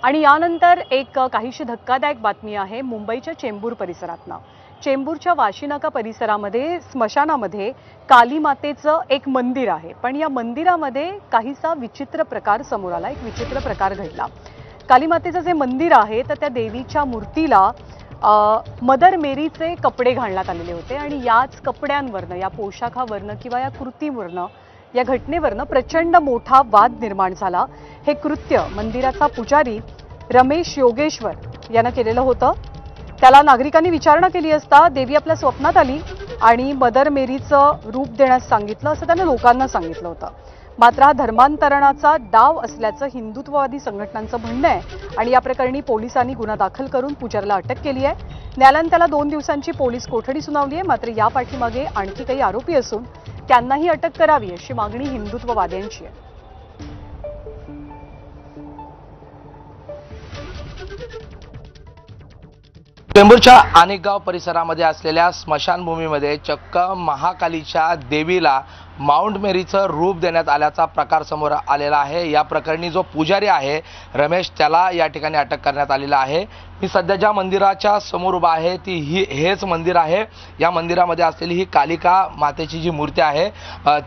आणि यानंतर एक काहीशी धक्कादायक बातमी आहे मुंबईच्या चेंबूर परिसरातनं। चेंबूरच्या वाशीनाका परिसरामध्ये स्मशानामध्ये काली मातेचं एक मंदिर आहे, पण या मंदिरामध्ये काहीसा विचित्र प्रकार समोर आला, एक विचित्र प्रकार घडला। काली मातेचं जे मंदिर आहे तर त्या देवीच्या मूर्तीला मदर मेरीचे कपडे घालण्यात आलेले होते आणि याच कपड्यांवरनं, या पोशाखावरनं किंवा या कृतीवरनं, या घटनेवरनं प्रचंड मोठा वाद निर्माण झाला। हे कृत्य मंदिराचा पुजारी रमेश योगेश्वर यानं केलेलं होतं। त्याला नागरिकांनी विचारणा केली असता देवी आपल्या स्वप्नात आली आणि मदर मेरीचं रूप देण्यास सांगितलं असं त्यानं लोकांना सांगितलं होतं। मात्र हा धर्मांतरणाचा डाव असल्याचं हिंदुत्ववादी संघटनांचं म्हणणं आहे आणि या प्रकरणी पोलिसांनी गुन्हा दाखल करून पुजाऱ्याला अटक केली आहे। न्यायालयाने त्याला 2 दिवसांची पोलीस कोठडी सुनावली आहे। मात्र या पाठीमागे आणखी काही आरोपी असून त्यांनाही अटक करावी अशी मागणी हिंदुत्ववाद्यांची आहे। चेंबूरच्या अनेकगाव परिसरामध्ये असलेल्या स्मशानभूमीमध्ये चक्क महाकालीच्या देवीला माउंट मेरीचं रूप देण्यात आल्याचा प्रकार समोर आलेला आहे। या प्रकरणी जो पुजारी आहे रमेश, त्याला या ठिकाणी अटक करण्यात आलेला आहे। मी सध्या ज्या मंदिराच्या समोर उभा आहे हेच मंदिर आहे। या मंदिरामध्ये असलेली ही कालिका मातेची जी मूर्ती आहे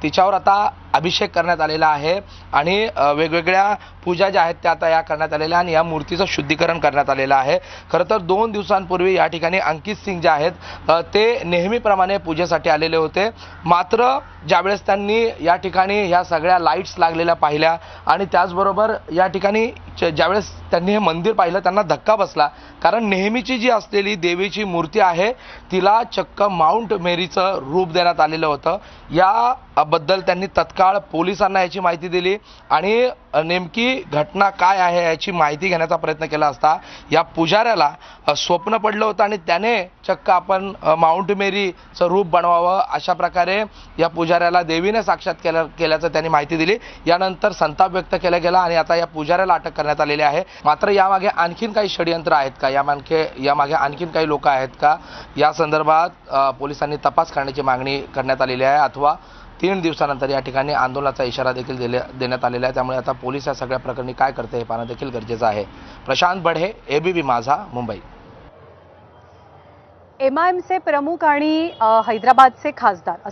तिच्यावर आता अभिषेक करण्यात आलेला आहे आणि वेगवेगळ्या पूजा ज्या आहेत त्या आता या करण्यात आलेल्या आणि या मूर्तीचं शुद्धीकरण करण्यात आलेलं आहे। खरं तर 2 दिवसांपूर्वी या ठिकाणी अंकित सिंग जे आहेत ते नेहमीप्रमाणे पूजेसाठी आलेले होते। मात्र ज्यावेळेस त्यांनी या ठिकाणी ह्या सगळ्या लाईट्स लागलेल्या पाहिल्या आणि त्याचबरोबर या ठिकाणी ज्यावेळेस त्यांनी हे मंदिर पाहिलं त्यांना धक्का बसला, कारण नेहमीची जी असलेली देवीची मूर्ती आहे तिला चक्क माउंट मेरीचं रूप देण्यात आलेलं होतं। याबद्दल त्यांनी तत्काळ पोलिसांना याची माहिती दिली आणि नेमकी घटना काय आहे याची माहिती घेण्याचा प्रयत्न केला असता या पुजाऱ्याला स्वप्न पडलं होतं आणि त्याने चक्क आपण माउंट मेरीचं रूप बनवावं अशा प्रकारे या पुजाऱ्याला देवीने साक्षात केल्याचं त्यांनी माहिती दिली। यानंतर संताप व्यक्त केला गेला आणि आता या पुजाऱ्याला अटक करण्यात आलेली आहे। मात्र यामागे आणखीन काही षडयंत्र आहेत का, यामागे आणखीन काही लोक आहेत का, या संदर्भात पोलिसांनी तपास करण्याची मागणी करण्यात आलेली आहे। अथवा 3 दिवसानंतर या ठिकाणी आंदोलनाचा इशारा देखील देण्यात आलेला आहे। त्यामुळे आता पोलीस या सगळ्या प्रकरणी काय करते हे पाहणं देखील गरजेचं आहे। प्रशांत बढे, एबीपी माझा, मुंबई। MIMचे प्रमुख आणि हैदराबादचे खासदार